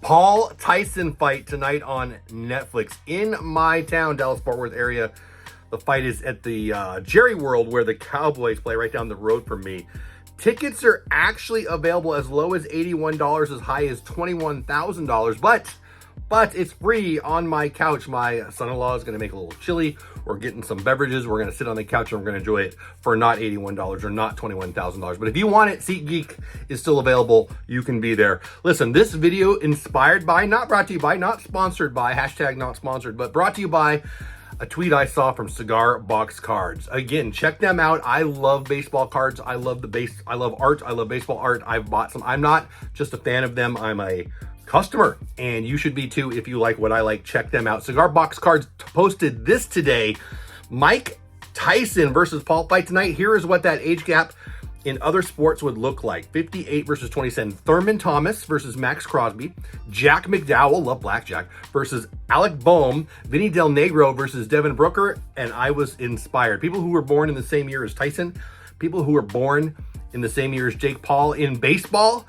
Paul Tyson fight tonight on Netflix in my town, Dallas-Fort Worth area. The fight is at the Jerry World where the Cowboys play, right down the road from me. Tickets are actually available as low as $81, as high as $21,000, but it's free on my couch. My son-in-law is going to make a little chili. We're getting some beverages. We're going to sit on the couch and we're going to enjoy it for not $81 or not $21,000. But if you want it, SeatGeek is still available. You can be there. Listen, this video inspired by, not brought to you by, not sponsored by, hashtag not sponsored, but brought to you by a tweet I saw from Cigar Box Cards. Again, check them out. I love baseball cards. I love I love art. I love baseball art. I've bought some. I'm not just a fan of them. I'm a customer, and you should be too if you like what I like. Check them out. Cigar Box Cards posted this today. Mike Tyson versus Paul fight tonight. Here is what that age gap in other sports would look like. 58 versus 27. Thurman Thomas versus Max Crosby. Jack McDowell, love blackjack, versus Alec Boehm. Vinny Del Negro versus Devin Brooker. And I was inspired. People who were born in the same year as Tyson. People who were born in the same year as Jake Paul in baseball.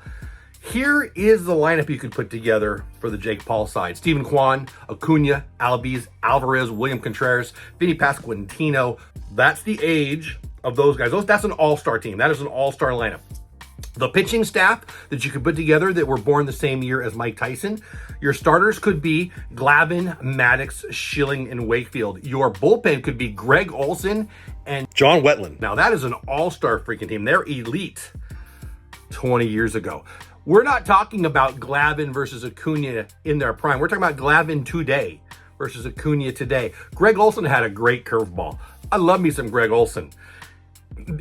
Here is the lineup you could put together for the Jake Paul side. Steven Kwan, Acuna, Albies, Alvarez, William Contreras, Vinny Pasquantino. That's the age of those guys. That's an all-star team. That is an all-star lineup. The pitching staff that you could put together that were born the same year as Mike Tyson. Your starters could be Glavine, Maddox, Schilling, and Wakefield. Your bullpen could be Greg Olson and John Wetland. Now that is an all-star freaking team. They're elite 20 years ago. We're not talking about Glavine versus Acuna in their prime. We're talking about Glavine today versus Acuna today. Greg Olson had a great curveball. I love me some Greg Olson.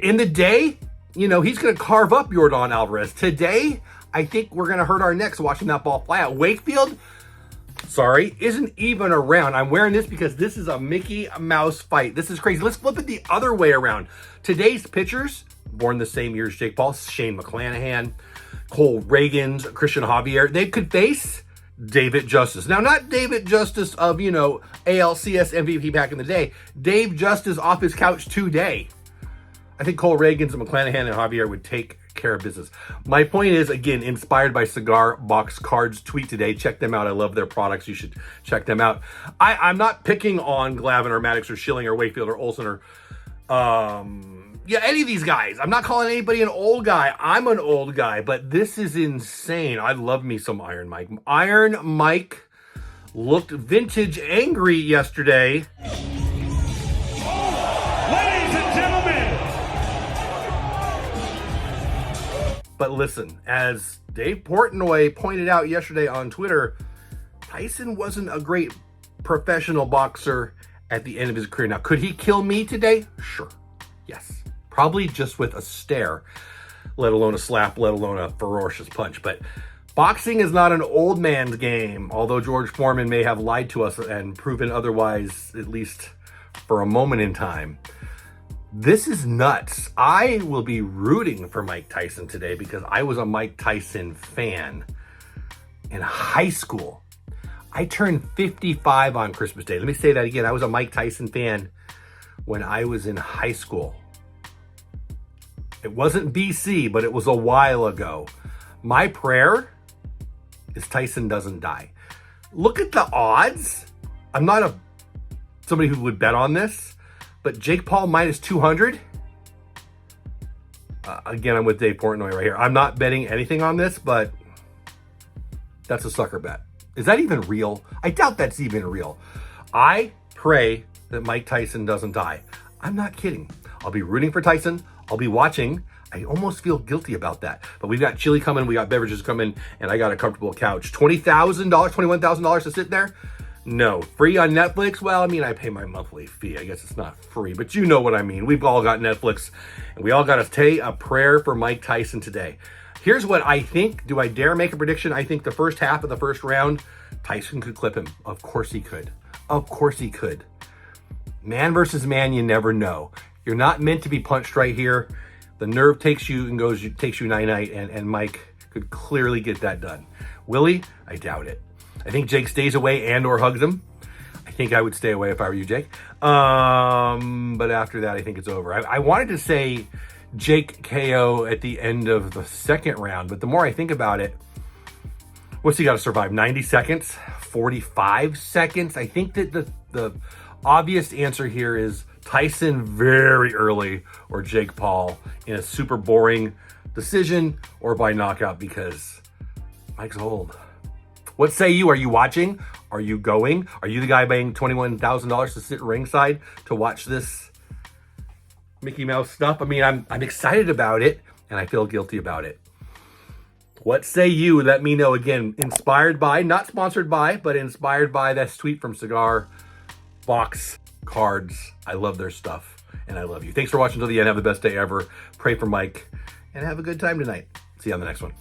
In the day, you know, he's going to carve up Yordan Alvarez. Today, I think we're going to hurt our necks watching that ball fly out. Wakefield, sorry, isn't even around. I'm wearing this because this is a Mickey Mouse fight. This is crazy. Let's flip it the other way around. Today's pitchers, born the same year as Jake Paul, Shane McClanahan, Cole Reagans, Christian Javier, they could face David Justice. Now, not David Justice of, you know, ALCS MVP back in the day. Dave Justice off his couch today. I think Cole Reagans and McClanahan and Javier would take care of business. My point is, again, inspired by Cigar Box Cards tweet today. Check them out. I love their products. You should check them out. I'm not picking on Glavine or Maddox or Schilling or Wakefield or Olson or any of these guys. I'm not calling anybody an old guy. I'm an old guy, but this is insane. I love me some Iron Mike. Iron Mike looked vintage angry yesterday. Ladies and gentlemen. But listen, as Dave Portnoy pointed out yesterday on Twitter, Tyson wasn't a great professional boxer at the end of his career. Now, could he kill me today? Sure. Yes. Probably just with a stare, let alone a slap, let alone a ferocious punch. But boxing is not an old man's game, although George Foreman may have lied to us and proven otherwise, at least for a moment in time. This is nuts. I will be rooting for Mike Tyson today because I was a Mike Tyson fan in high school. I turned 55 on Christmas Day. Let me say that again. I was a Mike Tyson fan when I was in high school. It wasn't BC, but it was a while ago. My prayer is Tyson doesn't die. Look at the odds. I'm not somebody who would bet on this, but Jake Paul minus 200. Again, I'm with Dave Portnoy right here. I'm not betting anything on this, but that's a sucker bet. Is that even real? I doubt that's even real. I pray that Mike Tyson doesn't die. I'm not kidding. I'll be rooting for Tyson. I'll be watching. I almost feel guilty about that. But we've got chili coming, we got beverages coming, and I got a comfortable couch. $20,000, $21,000 to sit there? No. Free on Netflix? Well, I mean, I pay my monthly fee. I guess it's not free, but you know what I mean. We've all got Netflix, and we all got to say a prayer for Mike Tyson today. Here's what I think. Do I dare make a prediction? I think the first half of the first round, Tyson could clip him. Of course he could. Of course he could. Man versus man, you never know. You're not meant to be punched right here. The nerve takes you and takes you night-night, and Mike could clearly get that done. Will he? I doubt it. I think Jake stays away and or hugs him. I think I would stay away if I were you, Jake. But after that, I think it's over. I wanted to say Jake KO at the end of the second round, but the more I think about it, What's he got to survive? 90 seconds? 45 seconds? I think that the obvious answer here is Tyson very early, or Jake Paul in a super boring decision or by knockout, because Mike's old. What say you? Are you watching? Are you going? Are you the guy paying $21,000 to sit ringside to watch this Mickey Mouse stuff? I mean, I'm excited about it, and I feel guilty about it. What say you? Let me know. Again, inspired by, not sponsored by, but inspired by that tweet from Cigar Box Cards. I love their stuff, and I love you. Thanks for watching till the end. Have the best day ever. Pray for Mike, and have a good time tonight. See you on the next one.